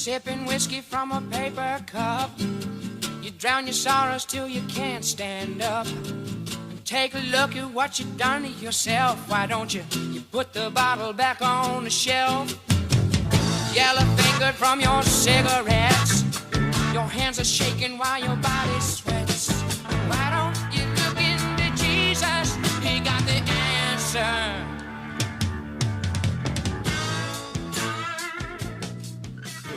sipping whiskey from a paper cup. You drown your sorrows till you can't stand up. And take a look at what you've done to yourself. Why don't you put the bottle back on the shelf? Yellow-fingered from your cigarettes. Your hands are shaking while your body sweats. Why don't you look into Jesus? He got the answer.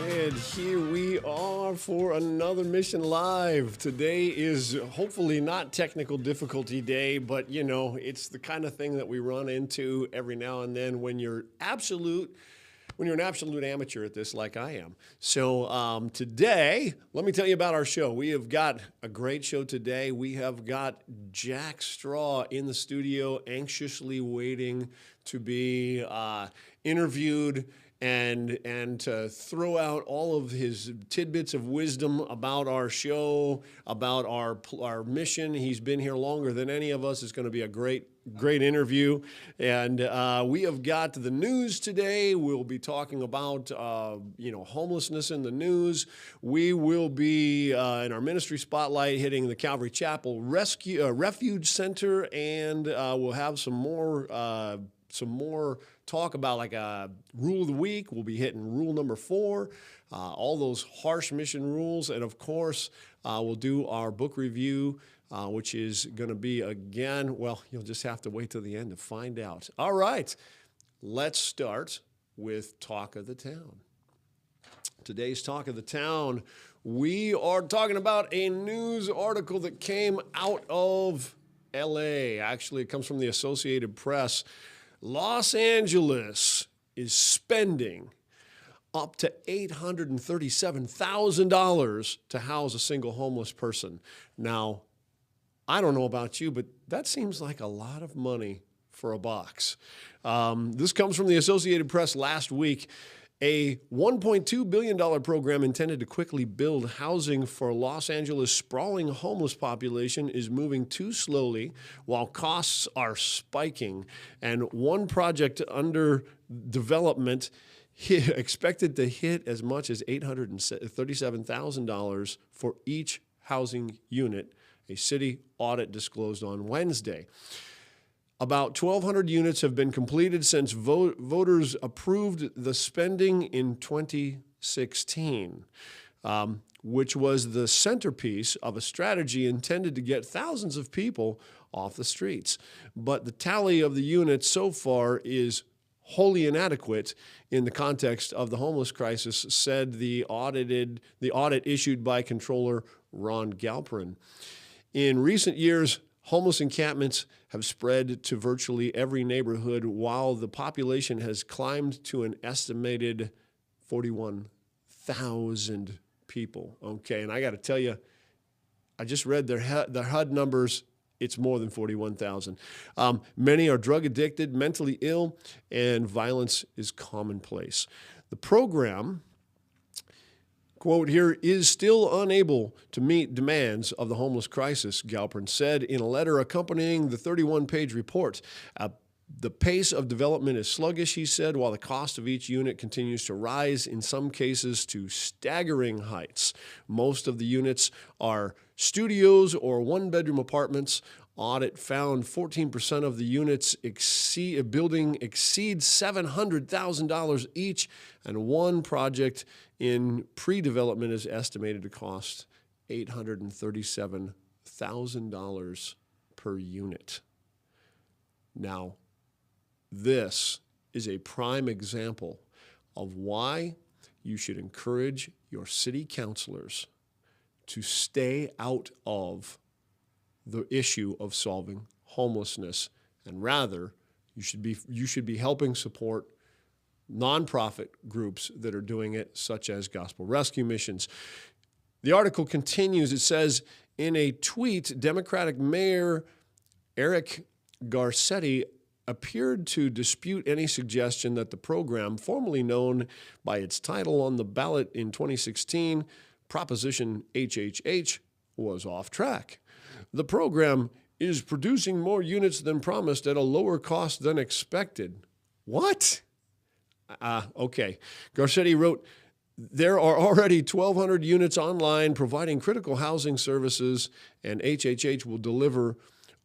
And here we are for another Mission Live. Today is hopefully not technical difficulty day, but you know, it's the kind of thing that we run into every now and then when you're an absolute amateur at this like I am. So today, let me tell you about our show. We have got a great show today. We have got Jack Straw in the studio, anxiously waiting to be interviewed and to throw out all of his tidbits of wisdom about our show, about our mission. He's been here longer than any of us. It's going to be a great interview. And we have got the news today. We'll be talking about, homelessness in the news. We will be in our ministry spotlight hitting the Calvary Chapel Refuge Center, and we'll have some more talk about like a rule of the week. We'll be hitting rule number 4, all those harsh mission rules. And of course, we'll do our book review, which is going to be, again, well, you'll just have to wait till the end to find out. All right, let's start with Talk of the Town. Today's Talk of the Town, we are talking about a news article that came out of L.A. Actually, it comes from the Associated Press. Los Angeles is spending up to $837,000 to house a single homeless person. Now, I don't know about you, but that seems like a lot of money for a box. This comes from the Associated Press last week. A $1.2 billion program intended to quickly build housing for Los Angeles' sprawling homeless population is moving too slowly while costs are spiking. And one project under development expected to hit as much as $837,000 for each housing unit, a city audit disclosed on Wednesday. About 1,200 units have been completed since voters approved the spending in 2016, which was the centerpiece of a strategy intended to get thousands of people off the streets. But the tally of the units so far is wholly inadequate in the context of the homeless crisis, said the audit issued by Comptroller Ron Galperin. In recent years, homeless encampments have spread to virtually every neighborhood, while the population has climbed to an estimated 41,000 people. Okay, and I got to tell you, I just read their HUD numbers. It's more than 41,000. Many are drug addicted, mentally ill, and violence is commonplace. The program, quote here, is still unable to meet demands of the homeless crisis, Galperin said in a letter accompanying the 31-page report. The pace of development is sluggish, he said, while the cost of each unit continues to rise, in some cases to staggering heights. Most of the units are studios or one-bedroom apartments. Audit found 14% of the units exceed $700,000 each, and one project in pre-development is estimated to cost $837,000 per unit. Now, this is a prime example of why you should encourage your city councilors to stay out of the issue of solving homelessness, and rather you should be helping support nonprofit groups that are doing it, such as Gospel Rescue Missions. The article continues. It says, in a tweet, Democratic Mayor Eric Garcetti appeared to dispute any suggestion that the program, formerly known by its title on the ballot in 2016, Proposition HHH, was off track. The program is producing more units than promised at a lower cost than expected. What? Okay. Garcetti wrote, There are already 1,200 units online providing critical housing services, and HHH will deliver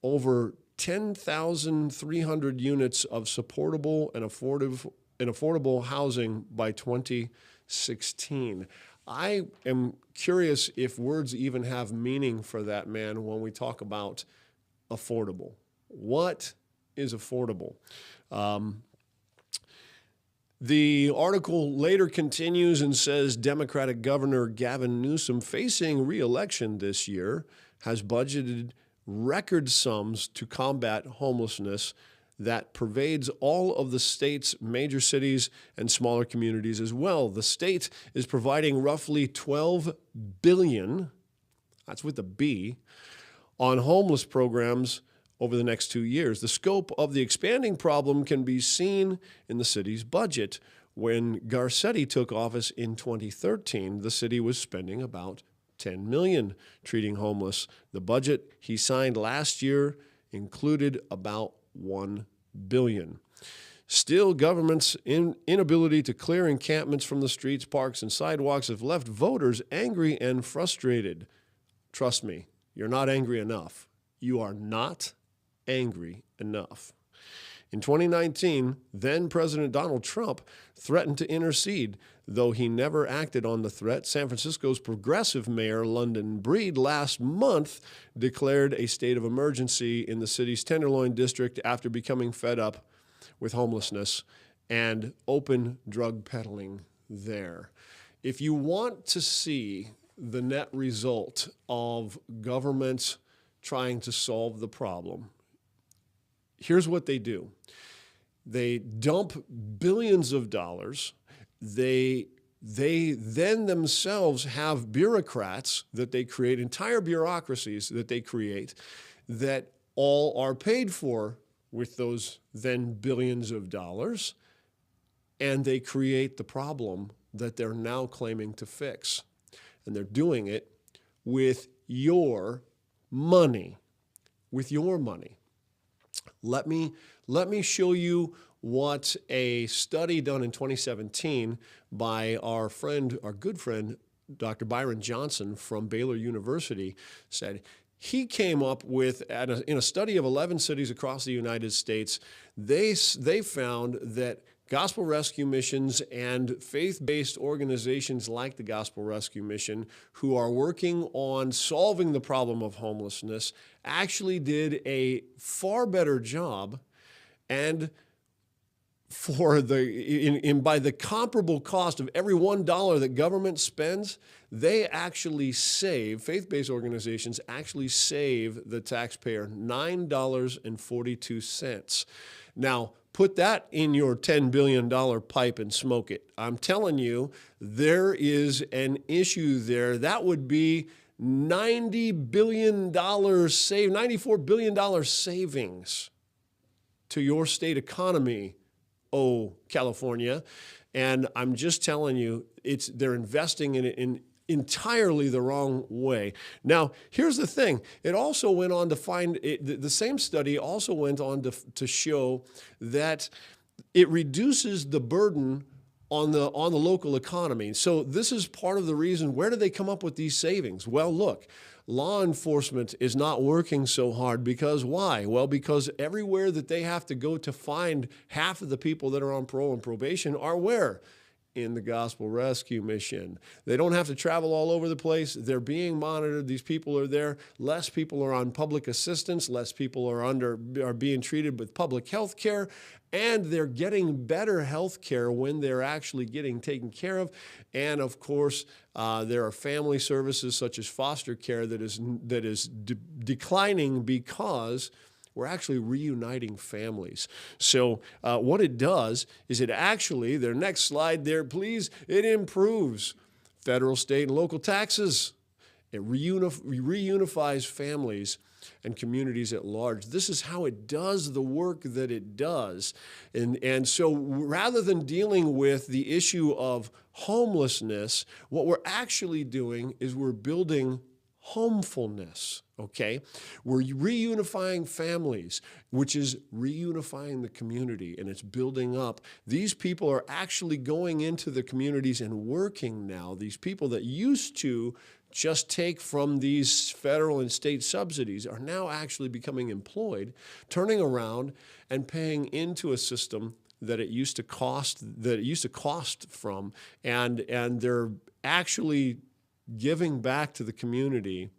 over 10,300 units of supportable and affordable housing by 2016. I am curious if words even have meaning for that man when we talk about affordable. What is affordable? The article later continues and says Democratic Governor Gavin Newsom, facing re-election this year, has budgeted record sums to combat homelessness that pervades all of the state's major cities and smaller communities as well. The state is providing roughly $12 billion, that's with a B, on homeless programs over the next 2 years. The scope of the expanding problem can be seen in the city's budget. When Garcetti took office in 2013, the city was spending about $10 million treating homeless. The budget he signed last year included about $1 billion. Still, government's inability to clear encampments from the streets, parks, and sidewalks have left voters angry and frustrated. Trust me, you're not angry enough. You are not angry enough. In 2019, then President Donald Trump threatened to intercede. Though he never acted on the threat, San Francisco's progressive mayor, London Breed, last month declared a state of emergency in the city's Tenderloin district after becoming fed up with homelessness and open drug peddling there. If you want to see the net result of government trying to solve the problem, here's what they do. They dump billions of dollars. They then themselves have bureaucrats that they create, entire bureaucracies that they create, that all are paid for with those then billions of dollars, and they create the problem that they're now claiming to fix. And they're doing it with your money. With your money. Let me show you what a study done in 2017 by our good friend, Dr. Byron Johnson from Baylor University said. He came up with, in a study of 11 cities across the United States, they found that Gospel Rescue Missions and faith-based organizations like the Gospel Rescue Mission, who are working on solving the problem of homelessness, actually did a far better job, and by the comparable cost of every $1 that government spends, they actually save, faith-based organizations actually save the taxpayer $9.42. Now, put that in your $10 billion pipe and smoke it. I'm telling you, there is an issue there. That would be $94 billion savings to your state economy, California. And I'm just telling you, they're investing in it in entirely the wrong way. Now, here's the thing. It also went on to find, the same study also went on to show that it reduces the burden on the local economy. So this is part of the reason. Where do they come up with these savings? Well, look, law enforcement is not working so hard because why? Well, because everywhere that they have to go to find half of the people that are on parole and probation are where? In the Gospel Rescue Mission. They don't have to travel all over the place. They're being monitored. These people are there. Less people are on public assistance. Less people are being treated with public health care. And they're getting better health care when they're actually getting taken care of. And of course, there are family services such as foster care that is declining because we're actually reuniting families. So what it does is it actually, their next slide there, please, it improves federal, state, and local taxes. It reunifies families and communities at large. This is how it does the work that it does. And so rather than dealing with the issue of homelessness, what we're actually doing is we're building homefulness, okay? We're reunifying families, which is reunifying the community, and it's building up. These people are actually going into the communities and working now. These people that used to just take from these federal and state subsidies are now actually becoming employed, turning around and paying into a system that it used to cost from, and they're actually giving back to the community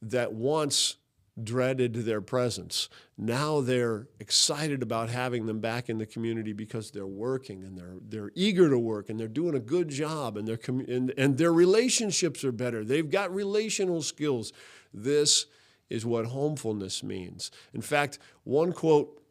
that once dreaded their presence. Now they're excited about having them back in the community because they're working, and they're eager to work, and they're doing a good job, and their relationships are better. They've got relational skills. This is what homefulness means. In fact, one quote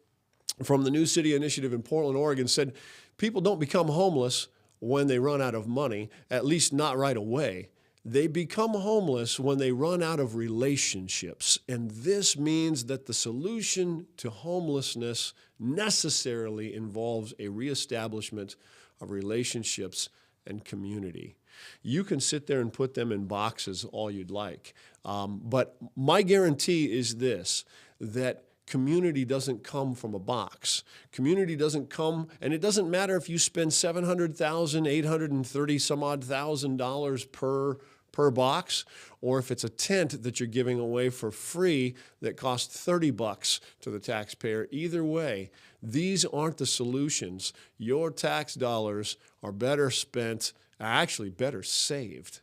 from the New City Initiative in Portland, Oregon said, "People don't become homeless when they run out of money, at least not right away. They become homeless when they run out of relationships." And this means that the solution to homelessness necessarily involves a reestablishment of relationships and community. You can sit there and put them in boxes all you'd like. But my guarantee is this, that community doesn't come from a box. Community doesn't come, and it doesn't matter if you spend $700,000, $830 some odd $1,000 per box, or if it's a tent that you're giving away for free that costs $30 to the taxpayer. Either way, these aren't the solutions. Your tax dollars are better spent, actually better saved,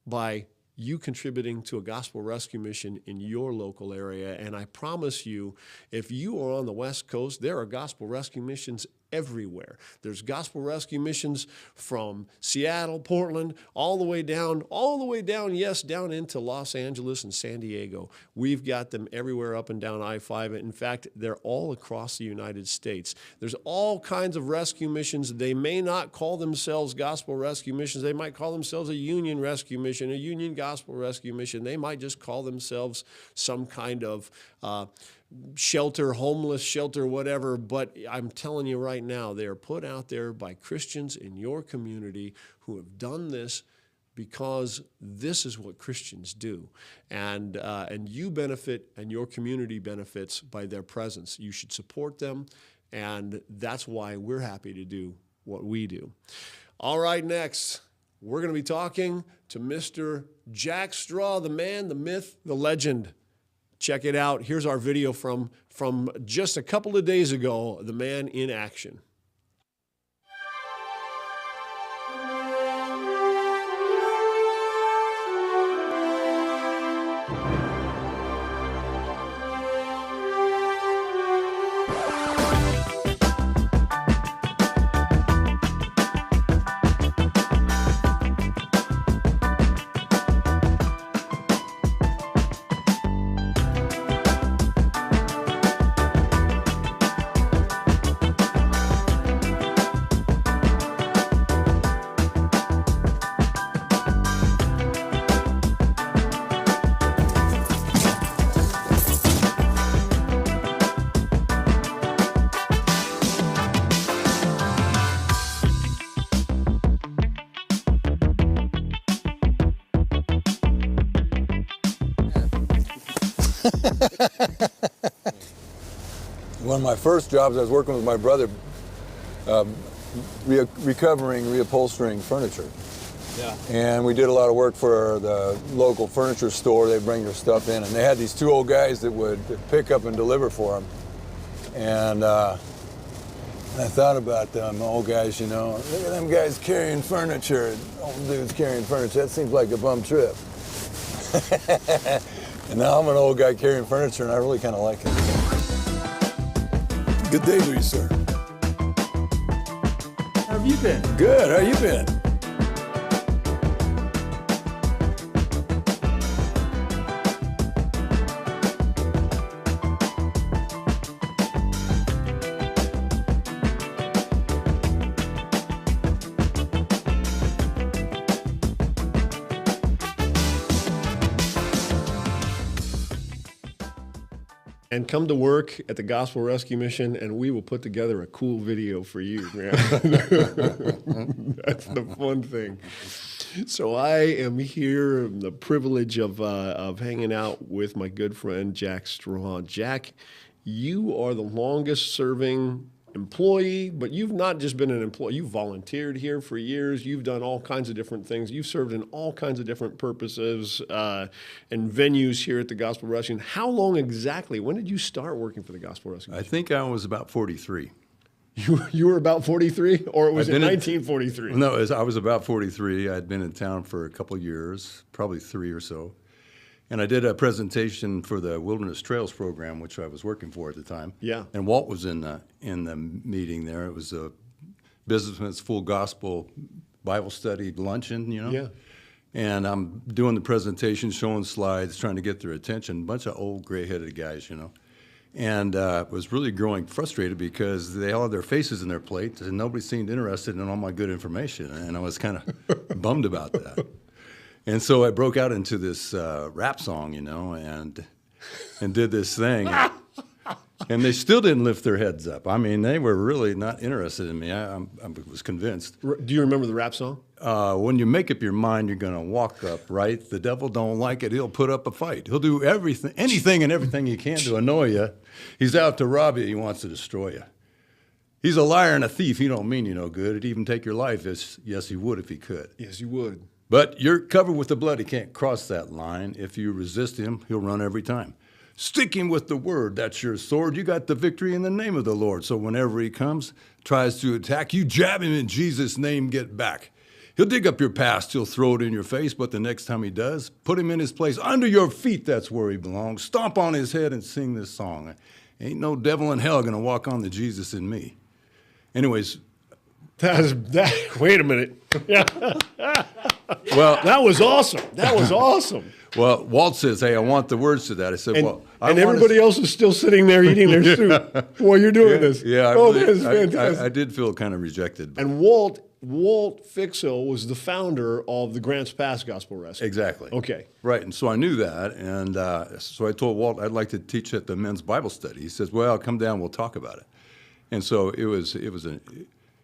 by you contributing to a gospel rescue mission in your local area. And I promise you, if you are on the West Coast, there are gospel rescue missions everywhere. There's gospel rescue missions from Seattle, Portland, all the way down, yes, down into Los Angeles and San Diego. We've got them everywhere up and down I-5. In fact, they're all across the United States. There's all kinds of rescue missions. They may not call themselves gospel rescue missions. They might call themselves a union rescue mission, a union gospel rescue mission. They might just call themselves some kind of shelter, homeless shelter, whatever. But I'm telling you right now, they are put out there by Christians in your community who have done this because this is what Christians do. And you benefit and your community benefits by their presence. You should support them, and that's why we're happy to do what we do. All right, next, we're going to be talking to Mr. Jack Straw, the man, the myth, the legend. Check it out. Here's our video from just a couple of days ago, the man in action. One of my first jobs, I was working with my brother, recovering, reupholstering furniture. Yeah. And we did a lot of work for the local furniture store. They'd bring their stuff in, and they had these two old guys that would pick up and deliver for them. And I thought about them old guys, you know, look at them guys carrying furniture, old dudes carrying furniture. That seems like a bum trip. And now I'm an old guy carrying furniture, and I really kind of like it. Good day to you, sir. How have you been? Good. How you been? And come to work at the Gospel Rescue Mission, and we will put together a cool video for you, man. That's the fun thing. So I am here, the privilege of hanging out with my good friend Jack Straw. Jack, you are the longest serving employee, but you've not just been an employee. You've volunteered here for years. You've done all kinds of different things. You've served in all kinds of different purposes and venues here at the Gospel Rescue. How long exactly? When did you start working for the Gospel Rescue? I think I was about 43. You were about 43, or was it 1943? No, I was about 43. I'd been in town for a couple of years, probably 3 or so. And I did a presentation for the Wilderness Trails program, which I was working for at the time. Yeah. And Walt was in the meeting there. It was a Businessman's Full Gospel Bible Study luncheon, you know. Yeah. And I'm doing the presentation, showing slides, trying to get their attention. A bunch of old gray-headed guys, you know. And was really growing frustrated because they all had their faces in their plates and nobody seemed interested in all my good information. And I was kind of bummed about that. And so I broke out into this rap song, you know, and did this thing. And they still didn't lift their heads up. I mean, they were really not interested in me. I was convinced. Do you remember the rap song? When you make up your mind you're going to walk up, right? The devil don't like it. He'll put up a fight. He'll do anything and everything he can to annoy you. He's out to rob you. He wants to destroy you. He's a liar and a thief. He don't mean you no good. He'd even take your life. Yes, he would if he could. Yes, he would. But you're covered with the blood. He can't cross that line. If you resist him, he'll run every time. Stick him with the word. That's your sword. You got the victory in the name of the Lord. So whenever he comes, tries to attack, you jab him in Jesus' name, get back. He'll dig up your past. He'll throw it in your face. But the next time he does, put him in his place. Under your feet, that's where he belongs. Stomp on his head and sing this song. Ain't no devil in hell going to walk on the Jesus in me. Anyways. Wait a minute. Well, that was awesome. That was awesome. Well, Walt says, hey, I want the words to that. I said, and everybody else is still sitting there eating their soup while you're doing this. Yeah, that is fantastic. I did feel kind of rejected. And Walt Fixo was the founder of the Grants Pass Gospel Rescue. Exactly. Okay. Right, and so I knew that, and so I told Walt I'd like to teach at the men's Bible study. He says, well, come down, we'll talk about it. And so it was an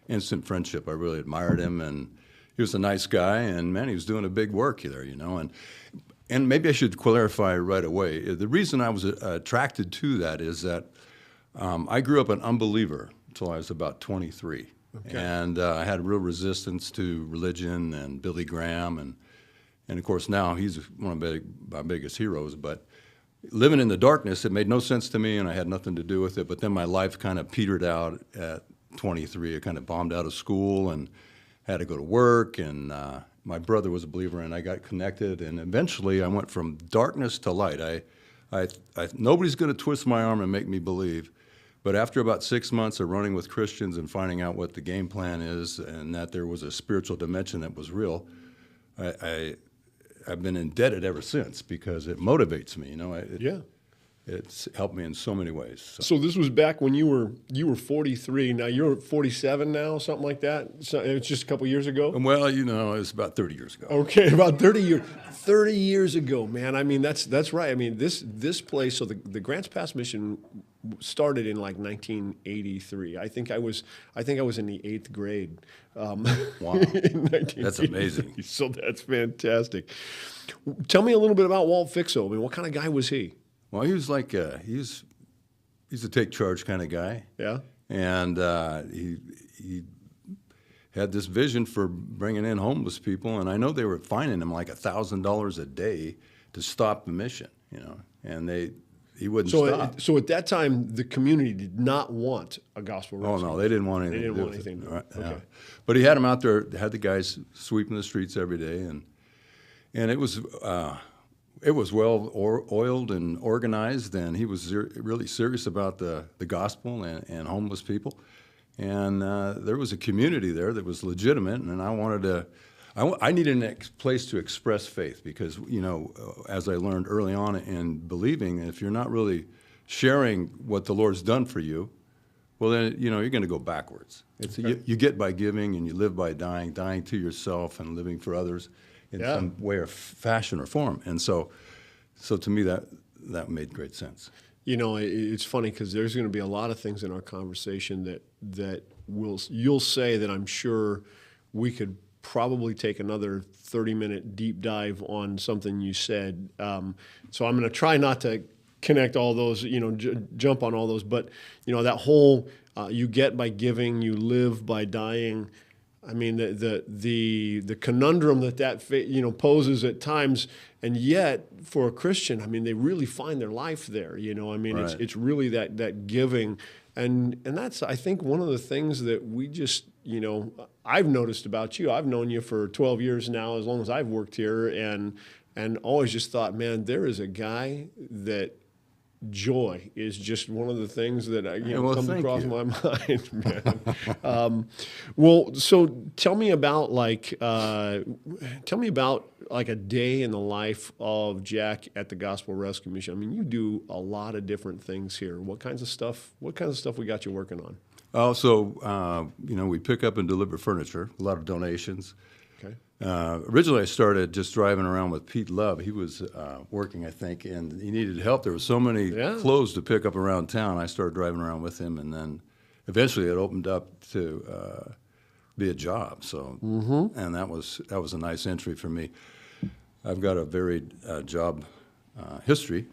instant friendship. I really admired him, and he was a nice guy, and man, he was doing a big work there, you know. And maybe I should clarify right away. The reason I was attracted to that is that I grew up an unbeliever until I was about 23. Okay. And I had real resistance to religion and Billy Graham, and of course now he's one of my biggest heroes. But living in the darkness, it made no sense to me, and I had nothing to do with it. But then my life kind of petered out at 23. I kind of bombed out of school and had to go to work, and my brother was a believer, and I got connected, and eventually I went from darkness to light. Nobody's going to twist my arm and make me believe, but after about 6 months of running with Christians and finding out what the game plan is and that there was a spiritual dimension that was real, I've been indebted ever since because it motivates me. You know, it's helped me in so many ways. So this was back when you were 43. Now you're 47 now, something like that. So it's just a couple years ago. Well, you know, it's about 30 years ago. Okay, about 30 years. 30 years ago, man. I mean, that's right. I mean, this place. So the Grants Pass mission started in like 1983. I think I was in the 8th grade. Wow, in that's amazing. So that's fantastic. Tell me a little bit about Walt Fixo. I mean, what kind of guy was he? Well, he was like he's a take charge kind of guy. Yeah. And he had this vision for bringing in homeless people, and I know they were fining him like $1,000 a day to stop the mission, you know, and he wouldn't stop. So at that time, the community did not want a gospel rescue. Oh no, they didn't want anything. They didn't want anything. Right? Okay. Yeah. But he had them out there, had the guys sweeping the streets every day, and it was well oiled and organized, and he was really serious about the gospel and homeless people. And there was a community there that was legitimate, and I needed a place to express faith because, you know, as I learned early on in believing, if you're not really sharing what the Lord's done for you, well, then, you know, you're going to go backwards. You get by giving, and you live by dying to yourself and living for others in some way or fashion or form. And so to me, that made great sense. You know, it's funny because there's going to be a lot of things in our conversation that you'll say that I'm sure we could probably take another 30-minute deep dive on something you said. So I'm going to try not to connect all those, jump on all those. But, that whole you get by giving, you live by dying. I mean, the conundrum that poses at times, and yet for a Christian, I mean, they really find their life there. I mean, Right. it's really that giving. And that's, I think, one of the things that we just, I've noticed about you. I've known you for 12 years now, as long as I've worked here, and always just thought, man, there is a guy that joy is just one of the things that comes across my mind, man. Well, so tell me about like a day in the life of Jack at the Gospel Rescue Mission. I mean, you do a lot of different things here. What kinds of stuff we got you working on? Oh, so we pick up and deliver furniture. A lot of donations. Okay. Originally, I started just driving around with Pete Love. He was working, I think, and he needed help. There were so many clothes to pick up around town. I started driving around with him, and then eventually it opened up to be a job. So, and that was a nice entry for me. I've got a varied job history,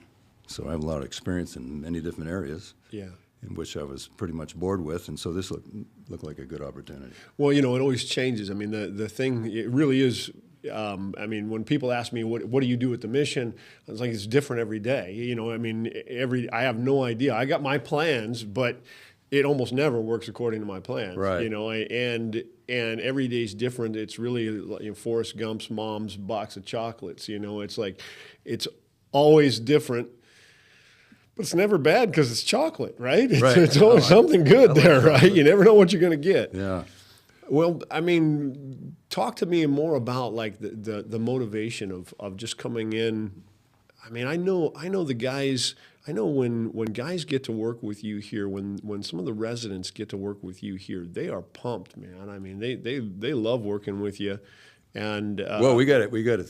so I have a lot of experience in many different areas. Yeah. In which I was pretty much bored with, and so this looked like a good opportunity. Well, it always changes. I mean, the thing, it really is, I mean, when people ask me, what do you do at the mission? It's like, it's different every day. I mean, I have no idea. I got my plans, but it almost never works according to my plans. Right. And every day is different. It's really like, Forrest Gump's mom's box of chocolates. It's like, it's always different. But it's never bad because it's chocolate, right? It's always something good there, right? You never know what you're going to get. Yeah. Well, I mean, talk to me more about like the motivation of just coming in. I mean, I know the guys. I know when guys get to work with you here, when some of the residents get to work with you here, they are pumped, man. I mean, they love working with you, and well, we got to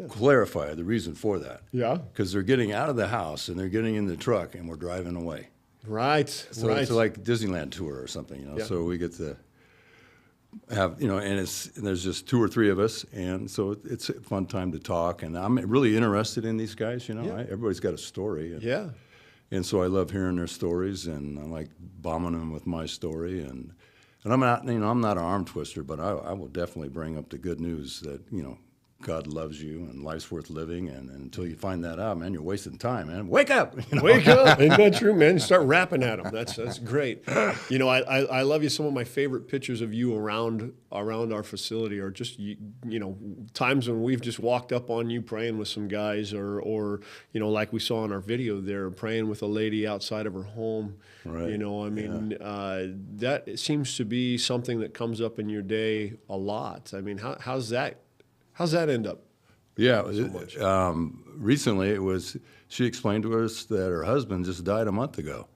clarify the reason for that. Yeah. Because they're getting out of the house and they're getting in the truck and we're driving away. Right. So right. it's like Disneyland tour or something, Yeah. So we get to have, and there's just 2 or 3 of us, and so it's a fun time to talk. And I'm really interested in these guys, Yeah. Everybody's got a story. Yeah. And so I love hearing their stories, and I like bombing them with my story. And I'm not, I'm not an arm twister, but I will definitely bring up the good news that, God loves you and life's worth living, and until you find that out, man, you're wasting time, man. Wake up! Wake up! Ain't that true, man? Start rapping at them. That's great. I love you. Some of my favorite pictures of you around our facility are just times when we've just walked up on you praying with some guys, or like we saw in our video there, praying with a lady outside of her home. Right. That seems to be something that comes up in your day a lot. I mean, how's that end up? Yeah, So recently she explained to us that her husband just died a month ago.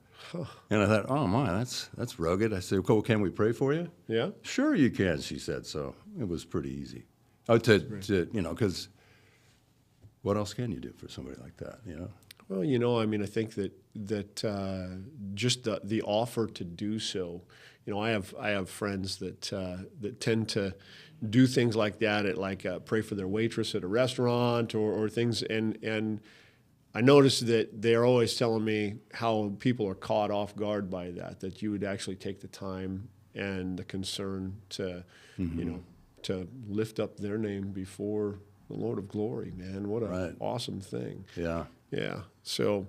And I thought, oh my, that's rugged. I said, well, can we pray for you? Yeah. Sure you can, she said. So it was pretty easy. Because what else can you do for somebody like that, Well, I mean, I think that just the offer to do so. I have friends that tend to do things like that at pray for their waitress at a restaurant or things, and I noticed that they're always telling me how people are caught off guard by that you would actually take the time and the concern to to lift up their name before the Lord of glory, man. What an awesome thing. Yeah. Yeah. So,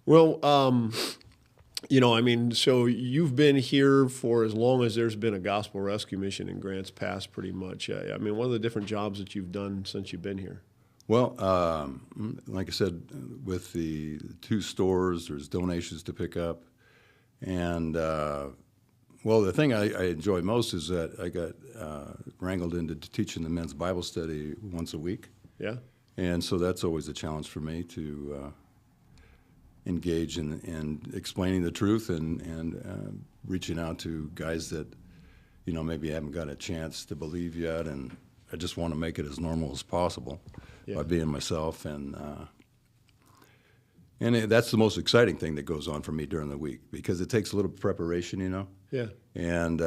well, I mean, so you've been here for as long as there's been a gospel rescue mission in Grants Pass, pretty much. I mean, what are the different jobs that you've done since you've been here? Well, like I said, with the 2 stores, there's donations to pick up. And, the thing I enjoy most is that I got wrangled into teaching the men's Bible study once a week. Yeah. And so that's always a challenge for me to engage in explaining the truth and reaching out to guys that, maybe haven't got a chance to believe yet. And I just want to make it as normal as possible by being myself. And that's the most exciting thing that goes on for me during the week, because it takes a little preparation, Yeah. And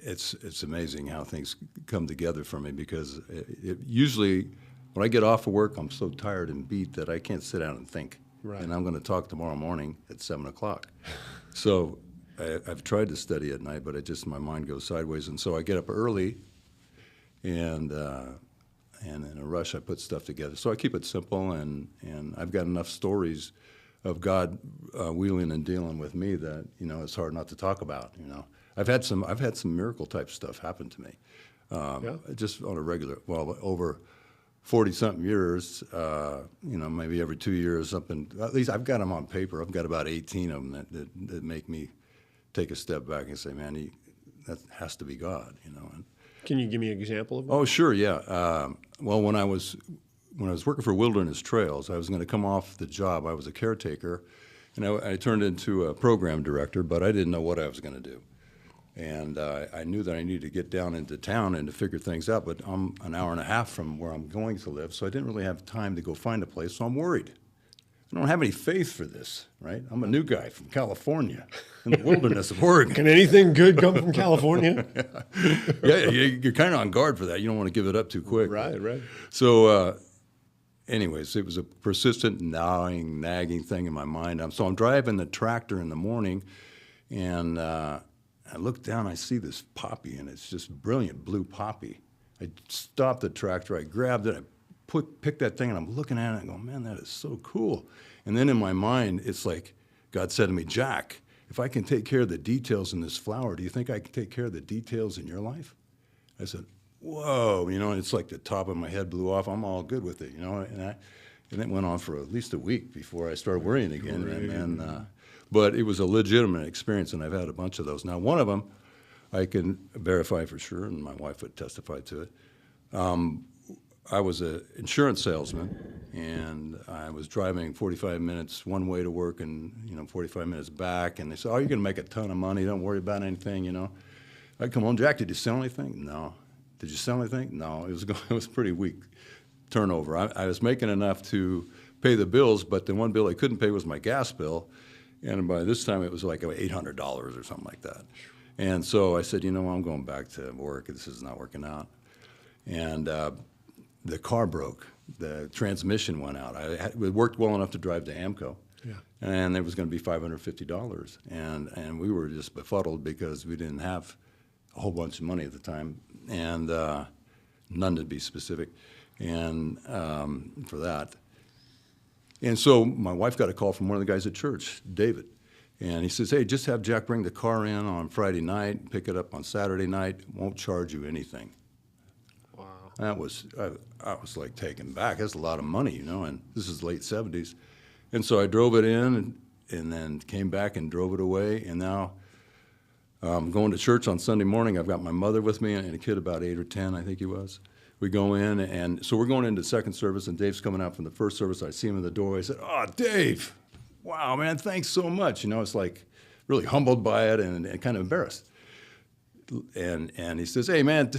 it's amazing how things come together for me, because usually when I get off of work, I'm so tired and beat that I can't sit down and think. Right. And I'm going to talk tomorrow morning at 7 o'clock. So I've tried to study at night, but my mind goes sideways. And so I get up early, and in a rush I put stuff together. So I keep it simple, and I've got enough stories of God wheeling and dealing with me that, it's hard not to talk about. I've had some miracle type stuff happen to me, just on a regular. Well, over 40-something years, maybe every 2 years, something. At least I've got them on paper. I've got about 18 of them that make me take a step back and say, man, that has to be God. And, can you give me an example of it? Oh, sure, yeah. Well, when I was working for Wilderness Trails, I was going to come off the job. I was a caretaker, and I turned into a program director, but I didn't know what I was going to do. And I knew that I needed to get down into town and to figure things out, but I'm an hour and a half from where I'm going to live, so I didn't really have time to go find a place, so I'm worried. I don't have any faith for this, right? I'm a new guy from California in the wilderness of Oregon. Can anything good come from California? Yeah, you're kind of on guard for that. You don't want to give it up too quick. Right. So anyways, it was a persistent nagging thing in my mind. So I'm driving the tractor in the morning, and I look down, I see this poppy, and it's just brilliant blue poppy. I stopped the tractor, I grabbed it, I picked that thing, and I'm looking at it, and I go, man, that is so cool. And then in my mind, it's like God said to me, Jack, if I can take care of the details in this flower, do you think I can take care of the details in your life? I said, whoa, and it's like the top of my head blew off. I'm all good with it, and it went on for at least a week before I started worrying again. Right. But it was a legitimate experience, and I've had a bunch of those. Now, one of them I can verify for sure, and my wife would testify to it. I was an insurance salesman, and I was driving 45 minutes one way to work and 45 minutes back, and they said, oh, you're going to make a ton of money. Don't worry about anything, I'd come home, Jack, did you sell anything? No. Did you sell anything? No. It was pretty weak turnover. I was making enough to pay the bills, but the one bill I couldn't pay was my gas bill, and by this time it was like $800 or something like that. And so I said, I'm going back to work. This is not working out. And the car broke. The transmission went out. It worked well enough to drive to Amco. Yeah. And it was going to be $550. And we were just befuddled because we didn't have a whole bunch of money at the time, and none to be specific, and for that. And so my wife got a call from one of the guys at church, David, and he says, hey, just have Jack bring the car in on Friday night, pick it up on Saturday night, won't charge you anything. Wow. That was, I was like taken back. That's a lot of money, and this is late 70s. And so I drove it in and then came back and drove it away, and now I'm going to church on Sunday morning. I've got my mother with me and a kid about 8 or 10, I think he was. We go in, and so we're going into second service, and Dave's coming out from the first service. I see him in the doorway. I said, oh, Dave, wow, man, thanks so much. It's like really humbled by it and kind of embarrassed. And he says, hey, man,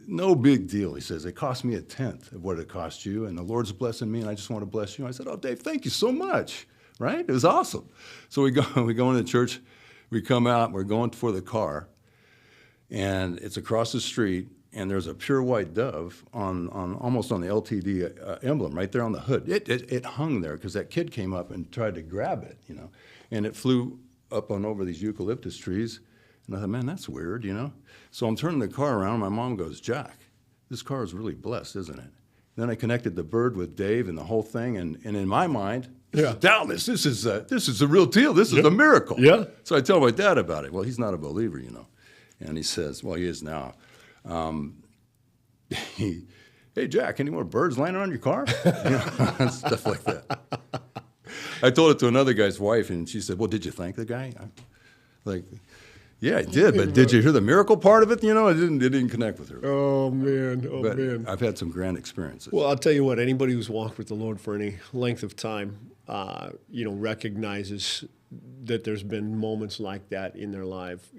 no big deal. He says, it cost me 1/10 of what it cost you, and the Lord's blessing me, and I just want to bless you. I said, oh, Dave, thank you so much, right? It was awesome. So we go into church. We come out, we're going for the car, and it's across the street, and there's a pure white dove on almost on the LTD emblem right there on the hood. It hung there because that kid came up and tried to grab it, and it flew up and over these eucalyptus trees, and I thought, man, that's weird, So I'm turning the car around, and my mom goes, Jack, this car is really blessed, isn't it? Then I connected the bird with Dave and the whole thing, and in my mind, doubtless, this is a real deal. This is a miracle. Yeah. So I tell my dad about it. Well, he's not a believer, and he says, well, he is now. Hey, Jack, any more birds landing on your car? Stuff like that. I told it to another guy's wife, and she said, well, did you thank the guy? Yeah, I did, but did you hear the miracle part of it? It didn't connect with her. Oh, man. But I've had some grand experiences. Well, I'll tell you what, anybody who's walked with the Lord for any length of time, recognizes that there's been moments like that in their life,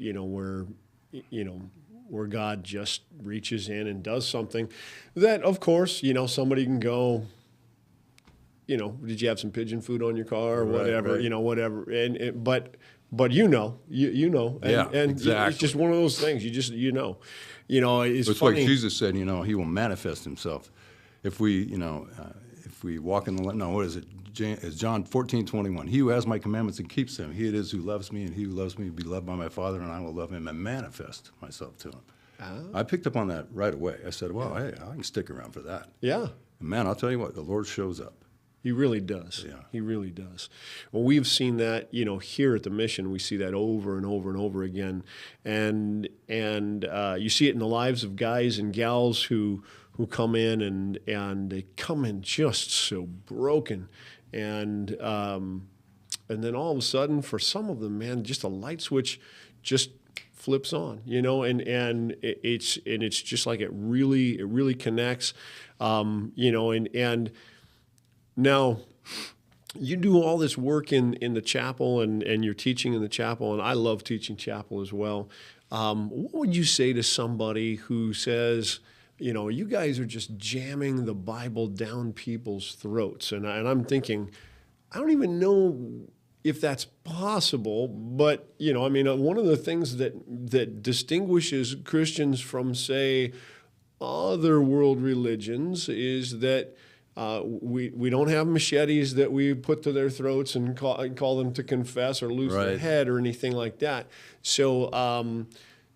where God just reaches in and does something that, of course, somebody can go, did you have some pigeon food on your car or whatever, right. Whatever. but you know, and, Yeah, and exactly. it's just one of those things. You just, it's like funny. Jesus said, he will manifest himself if we, if we walk in the light. No, what is it? It's John 14:21. He who has my commandments and keeps them, he it is who loves me, and he who loves me will be loved by my Father, and I will love him and manifest myself to him. I picked up on that right away. I said, well, hey, I can stick around for that. Yeah. And man, I'll tell you what, the Lord shows up. He really does. Yeah. He really does. Well, we've seen that, here at the mission, we see that over and over and over again. And you see it in the lives of guys and gals who come in and they come in just so broken. And then all of a sudden, for some of them, man, just a light switch just flips on, and it's just like it really connects, and now you do all this work in the chapel and you're teaching in the chapel, and I love teaching chapel as well. What would you say to somebody who says, you guys are just jamming the Bible down people's throats? And I'm thinking, I don't even know if that's possible, but, one of the things that distinguishes Christians from, say, other world religions is that we don't have machetes that we put to their throats and call them to confess or lose their head or anything like that. So,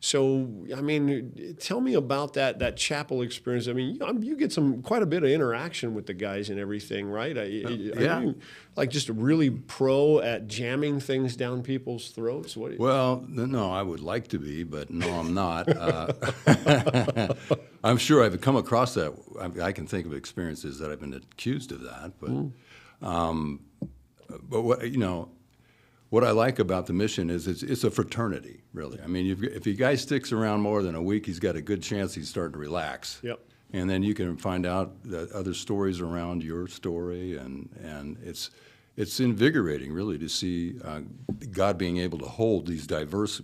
tell me about that chapel experience. You get quite a bit of interaction with the guys and everything, right? Are you like just really pro at jamming things down people's throats? Well, no, I would like to be, but no, I'm not. I'm sure I've come across that. I can think of experiences that I've been accused of that, but what I like about the mission is it's a fraternity, really. If a guy sticks around more than a week, he's got a good chance he's starting to relax. Yep. And then you can find out the other stories around your story, and it's invigorating, really, to see God being able to hold these diverse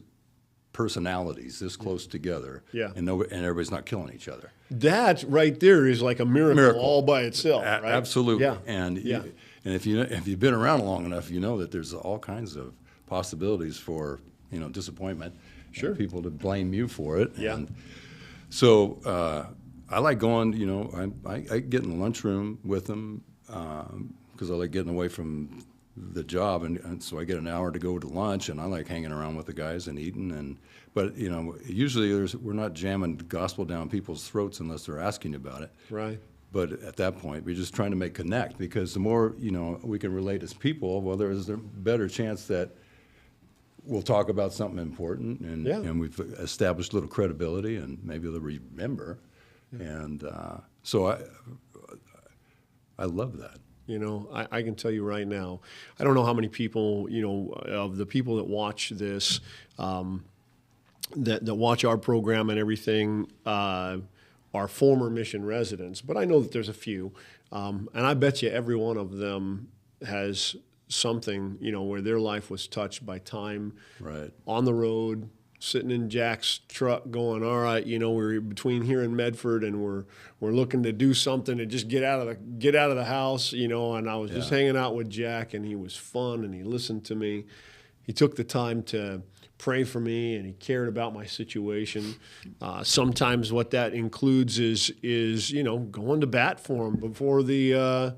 personalities this close together, and everybody's not killing each other. That right there is like a miracle all by itself, right? Absolutely. Yeah. And if you've been around long enough, you know that there's all kinds of possibilities for disappointment, and people to blame you for it. Yeah. And so I like going. I get in the lunchroom with them because I like getting away from the job, and so I get an hour to go to lunch, and I like hanging around with the guys and eating. But usually we're not jamming the gospel down people's throats unless they're asking about it. Right. But at that point, we're just trying to make connect, because the more we can relate as people, well, there's a better chance that we'll talk about something important, and we've established a little credibility, and maybe they'll remember. And so I love that. I can tell you right now, I don't know how many people, of the people that watch this, that watch our program and everything, are former mission residents, but I know that there's a few, and I bet you every one of them has something, where their life was touched by time, on the road, sitting in Jack's truck, going, all right, we're between here and Medford, and we're looking to do something to just get out of the house, And I was just hanging out with Jack, and he was fun, and he listened to me. He took the time to pray for me, and he cared about my situation. Sometimes what that includes is going to bat for him before the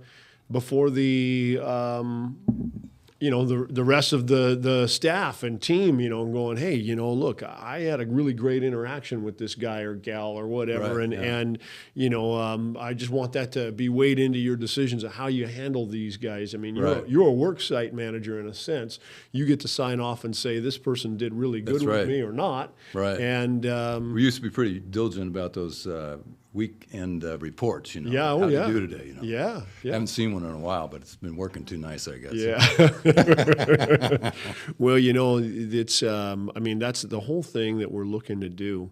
the rest of the staff and team, and going, hey, look, I had a really great interaction with this guy or gal or whatever, and I just want that to be weighed into your decisions of how you handle these guys. You're a work site manager in a sense. You get to sign off and say this person did really good with me or not. Right. And we used to be pretty diligent about those weekend reports, how you do today, Yeah. I haven't seen one in a while, but it's been working too nice, I guess. Yeah. Well, it's, that's the whole thing that we're looking to do.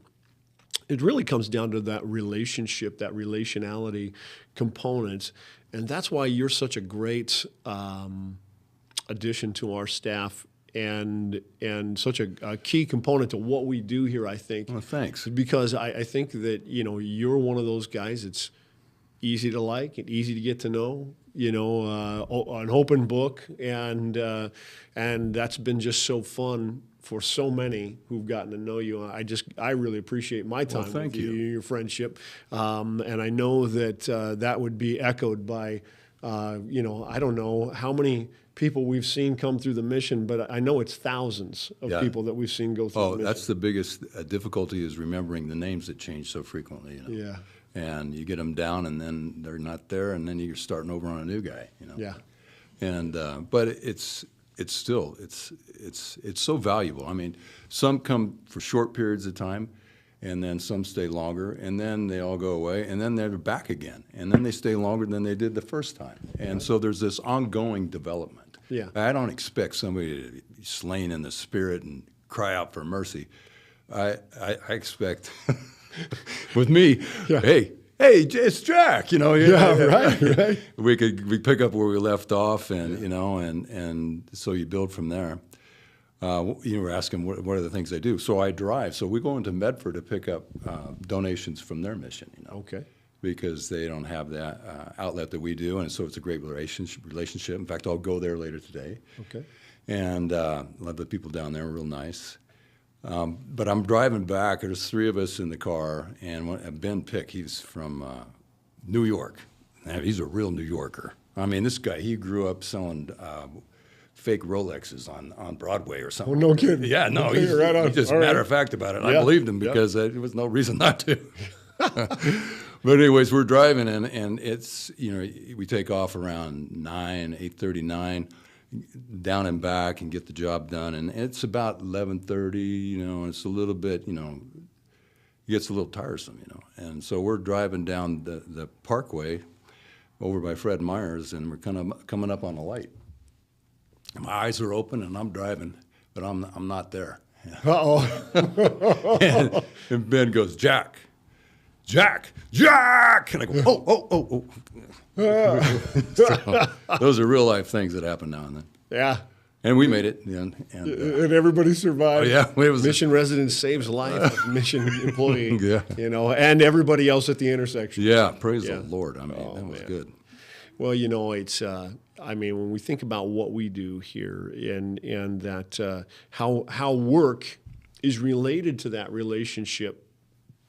It really comes down to that relationship, that relationality component. And that's why you're such a great addition to our staff and such a key component to what we do here, I think. Well, thanks. Because I think that, you're one of those guys that's, easy to like and easy to get to know, an open book, and that's been just so fun for so many who've gotten to know you. I really appreciate my time with you, your friendship, and I know that that would be echoed by, I don't know how many people we've seen come through the mission, but I know it's thousands of people that we've seen go through the mission. That's the biggest difficulty, is remembering the names that change so frequently. Yeah. And you get them down, and then they're not there, and then you're starting over on a new guy. Yeah. And but it's still so valuable. I mean, some come for short periods of time, and then some stay longer, and then they all go away, and then they're back again, and then they stay longer than they did the first time. And so there's this ongoing development. Yeah. I don't expect somebody to be slain in the spirit and cry out for mercy. I expect, with me, hey, it's Jack, Right. We pick up where we left off, and and so you build from there. You were asking what are the things they do. So I drive. So we go into Medford to pick up donations from their mission. Okay. Because they don't have that outlet that we do, and so it's a great relationship. In fact, I'll go there later today. Okay. And love the people down there, real nice. But I'm driving back. There's three of us in the car, and Ben Pick, he's from New York. Now, he's a real New Yorker. I mean, this guy, he grew up selling fake Rolexes on Broadway or something. Oh, no kidding. Yeah, no, Okay, he's right on. just All matter right. of fact about it. Yeah. I believed him because there was no reason not to. But anyways, we're driving, and it's, we take off around 8:39, down and back and get the job done. And it's about 11:30, and it's a little bit, it gets a little tiresome, And so we're driving down the parkway over by Fred Meyer's, and we're kind of coming up on a light. My eyes are open, and I'm driving, but I'm not there. Uh-oh. and Ben goes, Jack! And I go, oh. So, those are real life things that happen now and then. Yeah. And we made it. And everybody survived. Oh, yeah. It was mission resident saves life of mission employee. Yeah. And everybody else at the intersection. Yeah, praise the Lord. I mean, that was man. good. Well, it's, when we think about what we do here and that how work is related to that relationship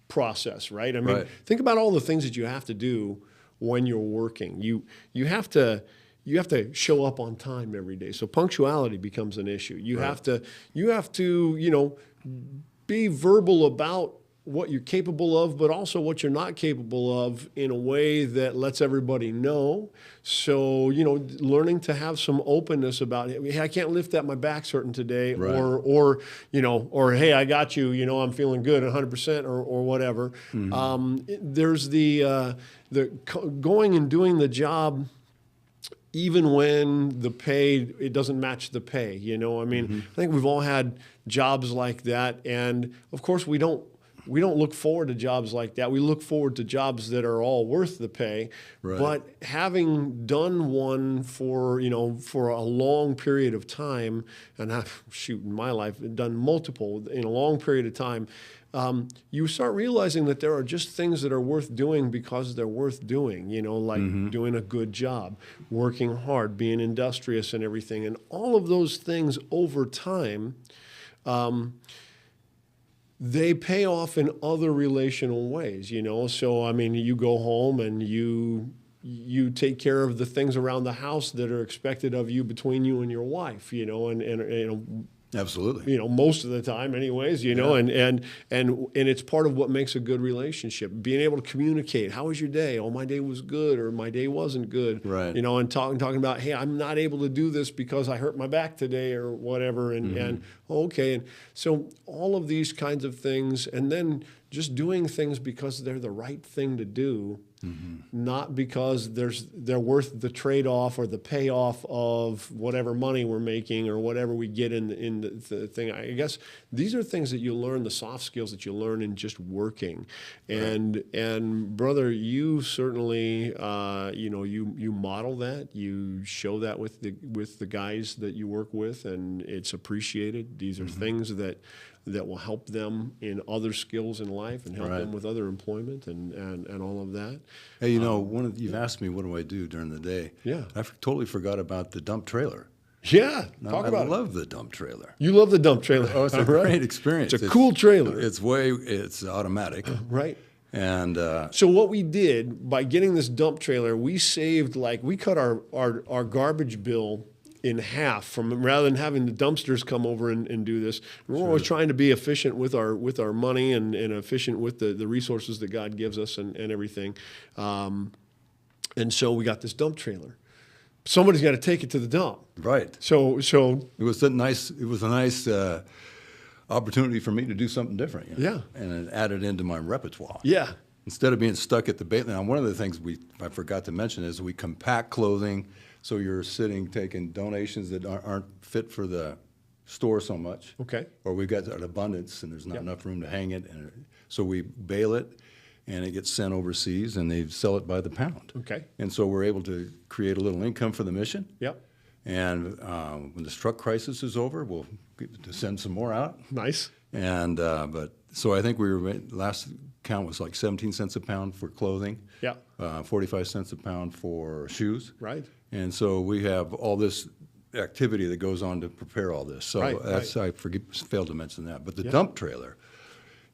process, right? Right. Think about all the things that you have to do when you're working. You have to show up on time every day. So punctuality becomes an issue. You have to be verbal about what you're capable of, but also what you're not capable of in a way that lets everybody know. So, learning to have some openness about, hey, I can't lift that, my back's hurting today, Right. or hey, I got you, I'm feeling good 100% or whatever. Mm-hmm. There's the going and doing the job even when the pay, it doesn't match the pay, Mm-hmm. I think we've all had jobs like that, and of course we don't look forward to jobs like that. We look forward to jobs that are all worth the pay. Right. But having done one for a long period of time, and in my life, done multiple in a long period of time, you start realizing that there are just things that are worth doing because they're worth doing, like doing a good job, working hard, being industrious and everything. And all of those things over time, they pay off in other relational ways, So, you go home and you take care of the things around the house that are expected of you between you and your wife, and Absolutely. most of the time anyways, and it's part of what makes a good relationship. Being able to communicate, how was your day? Oh, my day was good, or my day wasn't good. Right. And talking about, hey, I'm not able to do this because I hurt my back today or whatever. And okay. And so all of these kinds of things, and then just doing things because they're the right thing to do, not because they're worth the trade-off or the payoff of whatever money we're making or whatever we get in the thing. I guess these are things that you learn, the soft skills that you learn in just working. And brother, you certainly you model that, you show that with the guys that you work with, and it's appreciated. These are things that will help them in other skills in life and help them with other employment and all of that. Hey, you've asked me what do I do during the day. Yeah. I totally forgot about the dump trailer. Yeah, No, talk I about it. love the dump trailer. You love the dump trailer. Oh, it's a All right. great experience. It's a cool trailer. It's automatic. Right. And So what we did by getting this dump trailer, we saved we cut our garbage bill in half from rather than having the dumpsters come over and do this. We're always trying to be efficient with our money and efficient with the resources that God gives us and everything. And so we got this dump trailer. Somebody's got to take it to the dump. right. So It was a nice opportunity for me to do something different. Yeah. And it added into my repertoire. yeah. Instead of being stuck at the bait. Now, one of the things I forgot to mention is we compact clothing, so you're taking donations that aren't fit for the store so much. Okay. Or we've got an abundance and there's not enough room to hang it, and so we bale it, and it gets sent overseas, and they sell it by the pound. Okay. And so we're able to create a little income for the mission. Yep. And when this truck crisis is over, we'll get to send some more out. Nice. And so I think last count was like 17 cents a pound for clothing. Yeah. 45 cents a pound for shoes. Right. And so we have all this activity that goes on to prepare all this. So Right, I failed to mention that. But the dump trailer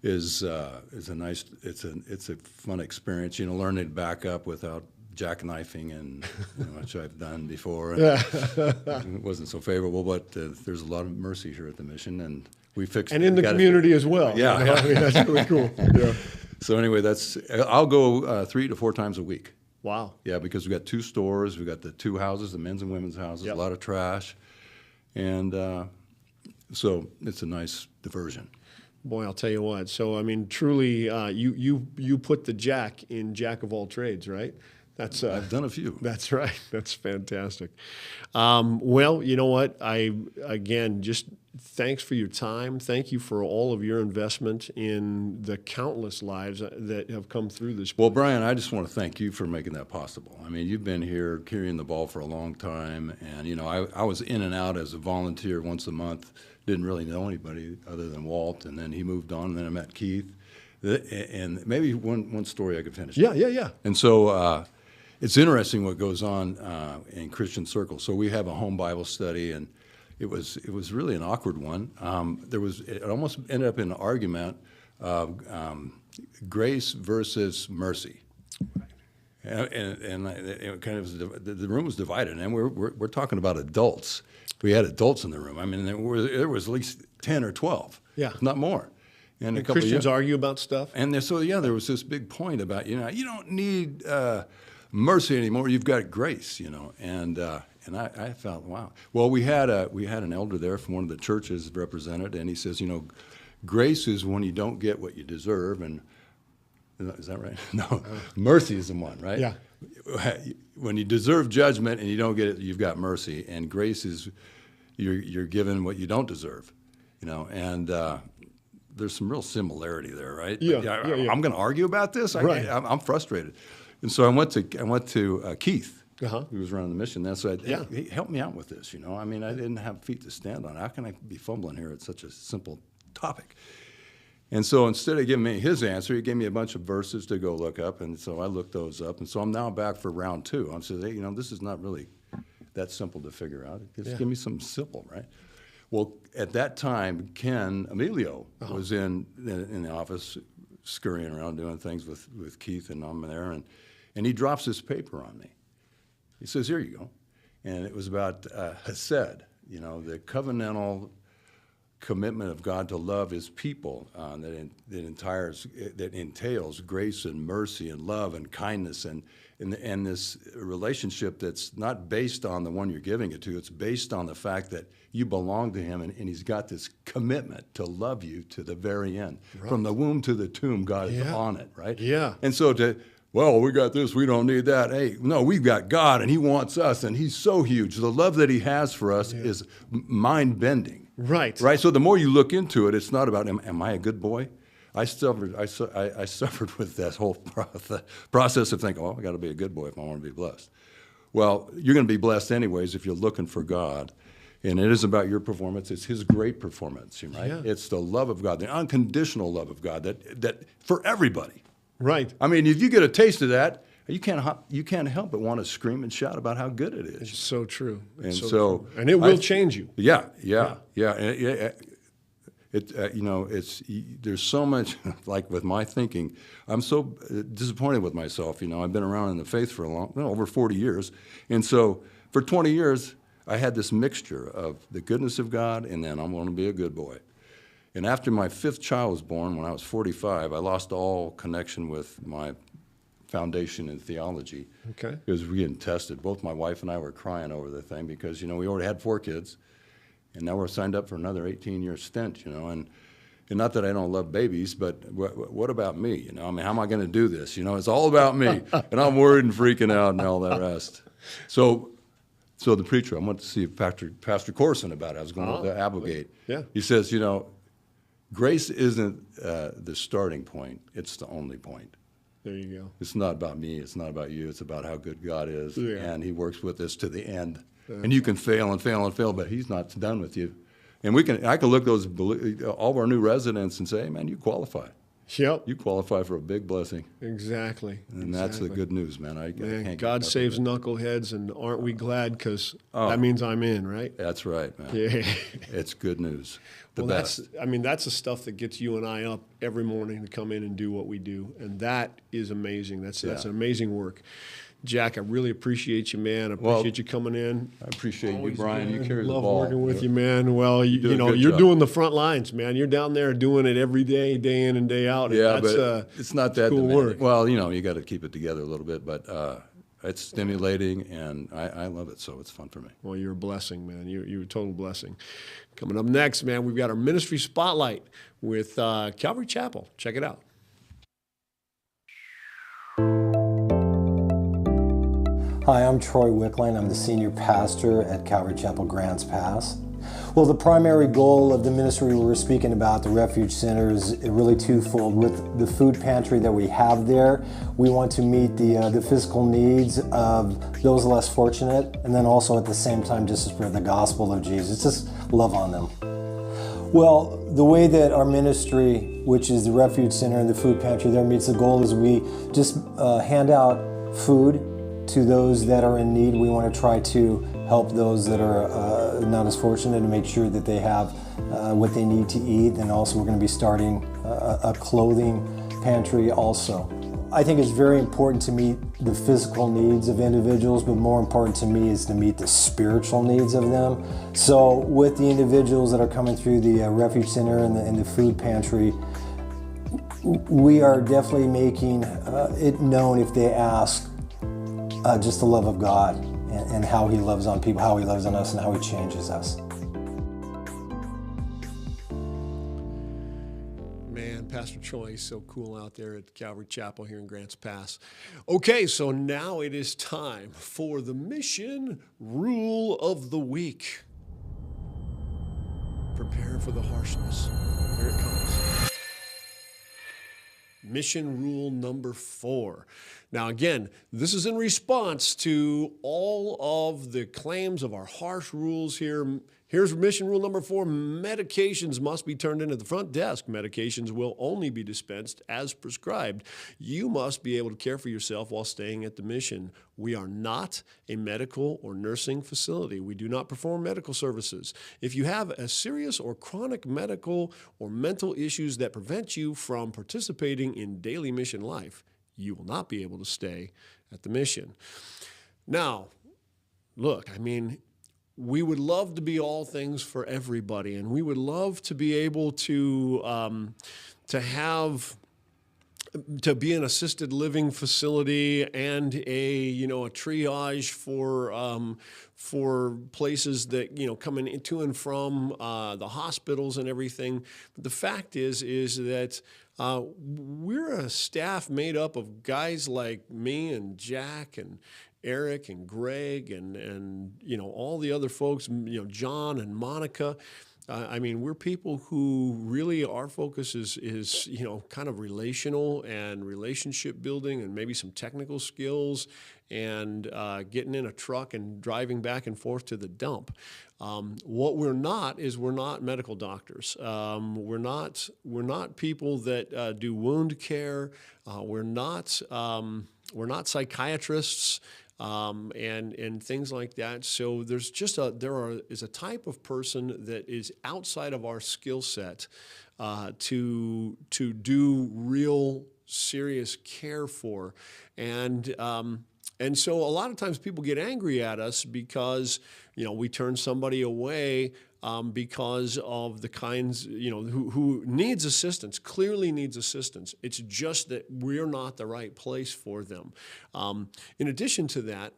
is a nice. It's a fun experience. Learning to back up without jackknifing, and which I've done before. And it wasn't so favorable, but there's a lot of mercy here at the mission, and we fixed. And in the community as well. Yeah. I mean, that's really cool. Yeah. So anyway, I'll go 3 to 4 times a week. Wow. Yeah, because we've got 2 stores, we've got the 2 houses, the men's and women's houses, Yep. a lot of trash, and so it's a nice diversion. Boy, I'll tell you what. So I mean, truly, you put the jack in jack of all trades, right? That's I've done a few. That's right. That's fantastic. Well, you know what? Just thanks for your time. Thank you for all of your investment in the countless lives that have come through this. Well, Brian, I just want to thank you for making that possible. I mean, you've been here carrying the ball for a long time, and I was in and out as a volunteer once a month. Didn't really know anybody other than Walt, and then he moved on, and then I met Keith. And maybe one story I could finish. Yeah. And so it's interesting what goes on in Christian circles. So we have a home Bible study, and it was really an awkward one. It almost ended up in an argument of grace versus mercy. And it kind of the room was divided, and we're talking about adults. We had adults in the room. I mean, there was at least 10 or 12, if not more. And a couple Christians argue about stuff. And there was this big point about you don't need mercy anymore. You've got grace, And I felt, wow. Well, we had an elder there from one of the churches represented, and he says, grace is when you don't get what you deserve, and is that right? No, mercy is the one, right? Yeah. When you deserve judgment and you don't get it, you've got mercy, and grace is you're given what you don't deserve, And there's some real similarity there, right? Yeah. I'm going to argue about this. Right. I'm frustrated, and so I went to Keith, who was running the mission. And so hey, help me out with this. I mean, I didn't have feet to stand on. How can I be fumbling here at such a simple topic? And so instead of giving me his answer, he gave me a bunch of verses to go look up, and so I looked those up. And so I'm now back for round 2. I said, hey, this is not really that simple to figure out. Just give me something simple, right? Well, at that time, Ken Emilio was in the office scurrying around doing things with Keith, and I'm there, and he drops this paper on me. He says, here you go. And it was about Hesed, the covenantal commitment of God to love his people that entails grace and mercy and love and kindness and this relationship that's not based on the one you're giving it to. It's based on the fact that you belong to him, and he's got this commitment to love you to the very end. Right. From the womb to the tomb, God is on it, right? Yeah. And so we got this, we don't need that. Hey, no, we've got God, and he wants us, and he's so huge. The love that he has for us is mind-bending. Right. So the more you look into it, it's not about, am I a good boy? I suffered with that whole process of thinking, I got to be a good boy if I want to be blessed. Well, you're going to be blessed anyways if you're looking for God. And it is about your performance. It's his great performance, right? Yeah. It's the love of God, the unconditional love of God that for everybody. Right. I mean, if you get a taste of that, you can't help but want to scream and shout about how good it is. It's so true. It's And so true. And it will change you. Yeah. And there's so much, like with my thinking, I'm so disappointed with myself. I've been around in the faith for over 40 years. And so for 20 years, I had this mixture of the goodness of God and then I'm going to be a good boy. And after my fifth child was born, when I was 45, I lost all connection with my foundation in theology. Okay. Because we were getting tested. Both my wife and I were crying over the thing because, we already had 4 kids. And now we're signed up for another 18-year stint, and not that I don't love babies, but what about me? How am I going to do this? It's all about me, and I'm worried and freaking out and all that rest. So the preacher, I went to see Pastor Corson about it. I was going to Applegate. Yeah. He says, grace isn't the starting point; it's the only point. There you go. It's not about me. It's not about you. It's about how good God is, Yeah. and He works with us to the end. And you can fail and fail and fail, but He's not done with you. And I can look all of our new residents and say, hey, man, you qualify. Yep. You qualify for a big blessing. Exactly. And that's the good news, man. I can't get God enough of saves it. knuckleheads, and aren't we glad? Because that means I'm in, right? That's right, man. Yeah. It's good news. The Well, best. that's the stuff that gets you and I up every morning to come in and do what we do, and that is amazing. That's an amazing work. Jack, I really appreciate you, man. I appreciate you coming in. I appreciate Always, you, Brian. man. You carry the Love ball. working with you, man. Well, do a good you're job. doing the front lines, man. You're down there doing it every day, day in and day out. And Yeah, that's, but it's not that cool demanding. work. Well, you got to keep it together a little bit, but it's stimulating, and I love it, so it's fun for me. Well, you're a blessing, man. You're a total blessing. Coming up next, man, we've got our ministry spotlight with Calvary Chapel. Check it out. Hi, I'm Troy Wickline. I'm the senior pastor at Calvary Chapel Grants Pass. Well, the primary goal of the ministry we're speaking about, the Refuge Center, is really twofold. With the food pantry that we have there, we want to meet the physical needs of those less fortunate, and then also at the same time just to spread the gospel of Jesus, just love on them. Well, the way that our ministry, which is the Refuge Center and the food pantry there, meets the goal is we just hand out food to those that are in need. We want to try to help those that are not as fortunate and make sure that they have what they need to eat. And also we're going to be starting a clothing pantry also. I think it's very important to meet the physical needs of individuals, but more important to me is to meet the spiritual needs of them. So with the individuals that are coming through the Refuge Center and the food pantry, we are definitely making it known if they ask just the love of God and how He loves on people, how He loves on us, and how He changes us. Man, Pastor Troy is so cool out there at Calvary Chapel here in Grants Pass. Okay, so now it is time for the Mission Rule of the Week. Prepare for the harshness. Here it comes. Mission Rule number 4. Now, again, this is in response to all of the claims of our harsh rules here. Here's mission rule number 4. Medications must be turned in at the front desk. Medications will only be dispensed as prescribed. You must be able to care for yourself while staying at the mission. We are not a medical or nursing facility. We do not perform medical services. If you have a serious or chronic medical or mental issues that prevent you from participating in daily mission life, you will not be able to stay at the mission. Now, look, we would love to be all things for everybody, and we would love to be able to be an assisted living facility and a triage for places that coming to and from the hospitals and everything. But the fact is that we're a staff made up of guys like me and Jack and Eric and Greg and all the other folks, John and Monica. I mean, we're people who really, our focus is kind of relational and relationship building and maybe some technical skills and getting in a truck and driving back and forth to the dump. What we're not is we're not medical doctors. We're not people that do wound care. We're not psychiatrists. And things like that. So there is a type of person that is outside of our skill set to do real serious care for, and so a lot of times people get angry at us because we turn somebody away. Because of the kinds, who needs assistance, clearly needs assistance. It's just that we're not the right place for them. In addition to that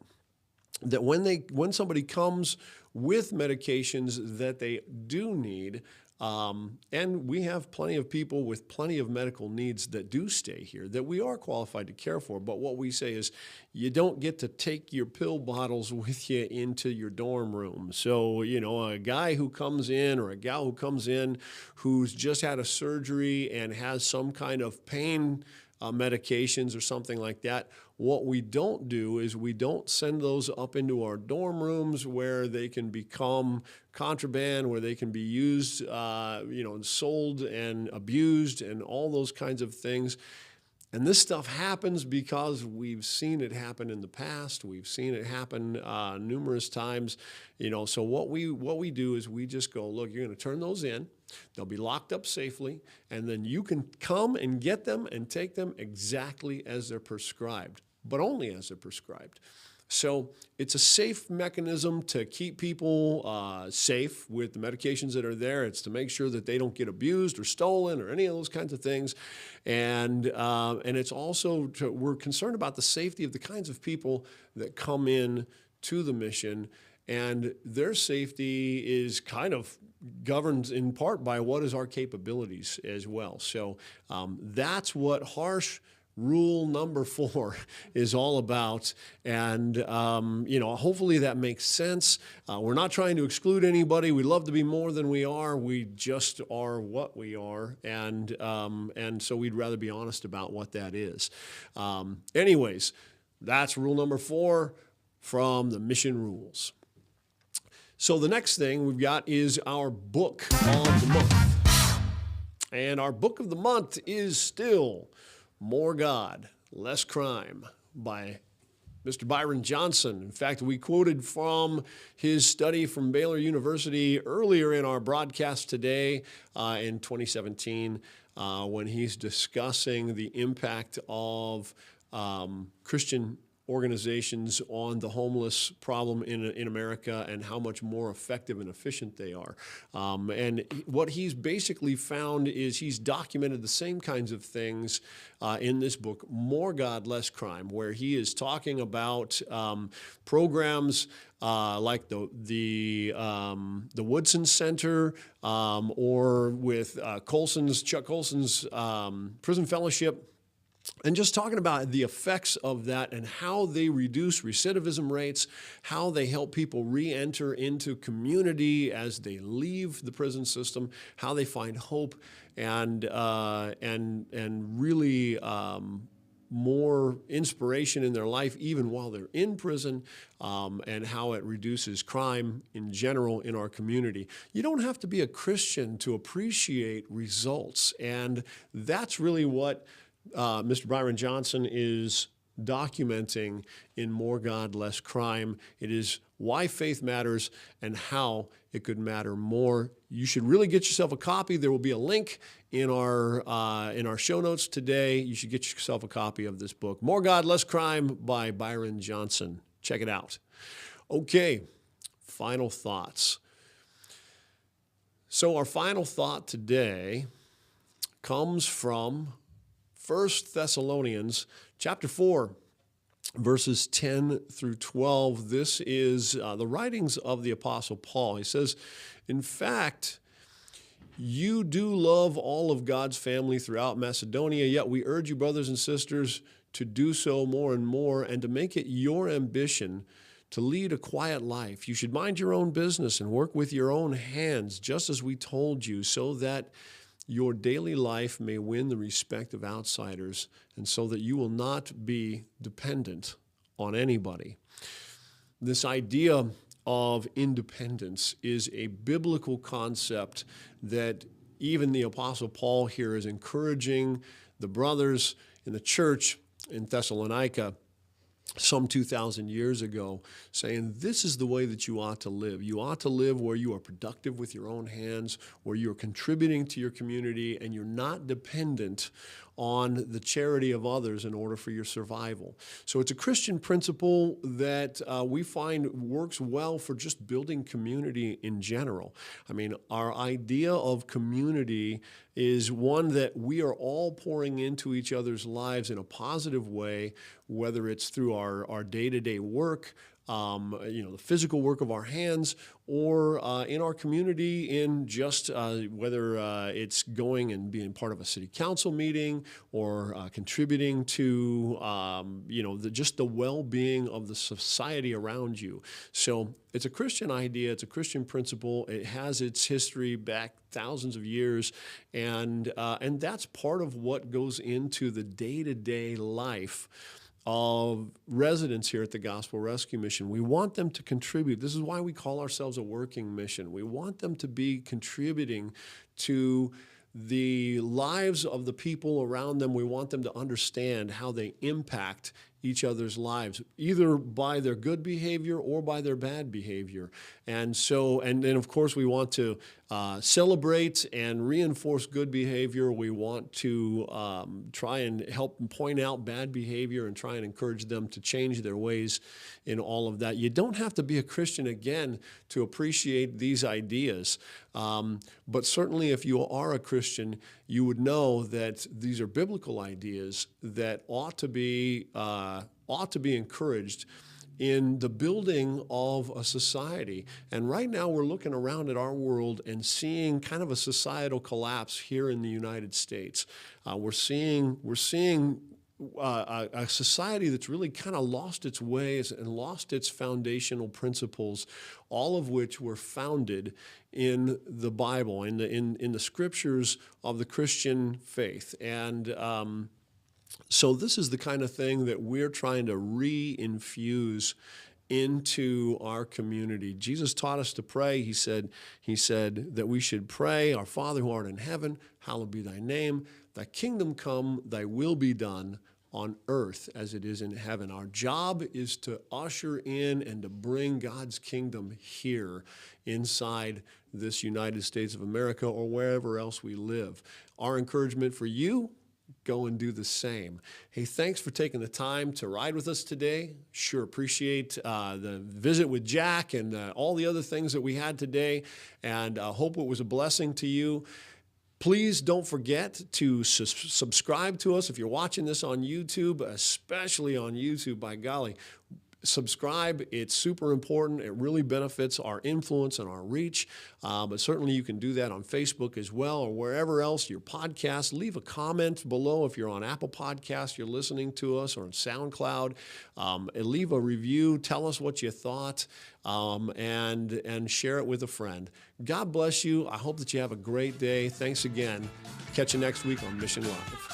when somebody comes with medications that they do need, and we have plenty of people with plenty of medical needs that do stay here that we are qualified to care for. But what we say is you don't get to take your pill bottles with you into your dorm room. So, a guy who comes in or a gal who comes in who's just had a surgery and has some kind of pain medications or something like that, what we don't do is we don't send those up into our dorm rooms where they can become contraband, where they can be used, and sold and abused and all those kinds of things. And this stuff happens because we've seen it happen in the past. We've seen it happen numerous times. So what we do is we just go, look, you're going to turn those in. They'll be locked up safely, and then you can come and get them and take them exactly as they're prescribed, but only as they're prescribed. So it's a safe mechanism to keep people safe with the medications that are there. It's to make sure that they don't get abused or stolen or any of those kinds of things. And it's also, we're concerned about the safety of the kinds of people that come in to the mission. And their safety is kind of governed in part by what is our capabilities as well. So that's what harsh rule number 4 is all about. And, hopefully that makes sense. We're not trying to exclude anybody. We love to be more than we are. We just are what we are. And so we'd rather be honest about what that is. Anyways, that's rule number 4 from the Mission Rules. So the next thing we've got is our book of the month. And our book of the month is still More God, Less Crime by Mr. Byron Johnson. In fact, we quoted from his study from Baylor University earlier in our broadcast today in 2017 when he's discussing the impact of Christian organizations on the homeless problem in America and how much more effective and efficient they are. And what he's basically found is he's documented the same kinds of things in this book, More God, Less Crime, where he is talking about programs like the Woodson Center or with Chuck Colson's Prison Fellowship, and just talking about the effects of that and how they reduce recidivism rates, how they help people re-enter into community as they leave the prison system, how they find hope and really more inspiration in their life even while they're in prison, and how it reduces crime in general in our community. You don't have to be a Christian to appreciate results, and that's really what Mr. Byron Johnson is documenting in More God, Less Crime. It is why faith matters and how it could matter more. You should really get yourself a copy. There will be a link in our show notes today. You should get yourself a copy of this book, More God, Less Crime by Byron Johnson. Check it out. Okay, final thoughts. So our final thought today comes from 1 Thessalonians chapter 4, verses 10 through 12. This is the writings of the Apostle Paul. He says, in fact, you do love all of God's family throughout Macedonia, yet we urge you, brothers and sisters, to do so more and more and to make it your ambition to lead a quiet life. You should mind your own business and work with your own hands, just as we told you, so that your daily life may win the respect of outsiders, and so that you will not be dependent on anybody. This idea of independence is a biblical concept that even the Apostle Paul here is encouraging the brothers in the church in Thessalonica some 2,000 years ago, saying this is the way that you ought to live. You ought to live where you are productive with your own hands, where you're contributing to your community, and you're not dependent on the charity of others in order for your survival. So it's a Christian principle that we find works well for just building community in general. I mean, our idea of community is one that we are all pouring into each other's lives in a positive way, whether it's through our day-to-day work, the physical work of our hands, or in our community in just whether it's going and being part of a city council meeting or contributing to, just the well-being of the society around you. So it's a Christian idea. It's a Christian principle. It has its history back thousands of years, and that's part of what goes into the day-to-day life of residents here at the Gospel Rescue Mission. We want them to contribute. This is why we call ourselves a working mission. We want them to be contributing to the lives of the people around them. We want them to understand how they impact each other's lives, either by their good behavior or by their bad behavior. And then of course we want to celebrate and reinforce good behavior. We want to try and help point out bad behavior and try and encourage them to change their ways in all of that. You don't have to be a Christian, again, to appreciate these ideas. But certainly if you are a Christian, you would know that these are biblical ideas that ought to be encouraged in the building of a society. And right now we're looking around at our world and seeing kind of a societal collapse here in the United States. We're seeing a society that's really kind of lost its ways and lost its foundational principles, all of which were founded in the Bible, in the scriptures of the Christian faith. And so this is the kind of thing that we're trying to re-infuse into our community. Jesus taught us to pray. He said that we should pray, "Our Father who art in heaven, hallowed be thy name. Thy kingdom come, thy will be done on earth as it is in heaven." Our job is to usher in and to bring God's kingdom here inside this United States of America or wherever else we live. Our encouragement for you, go and do the same. Hey, thanks for taking the time to ride with us today. Sure appreciate the visit with Jack and all the other things that we had today, and hope it was a blessing to you. Please don't forget to subscribe to us if you're watching this on YouTube, especially on YouTube, by golly. Subscribe. It's super important. It really benefits our influence and our reach. But certainly you can do that on Facebook as well, or wherever else your podcast. Leave a comment below if you're on Apple Podcasts, you're listening to us, or on SoundCloud. And leave a review. Tell us what you thought, and share it with a friend. God bless you. I hope that you have a great day. Thanks again. Catch you next week on Mission Live.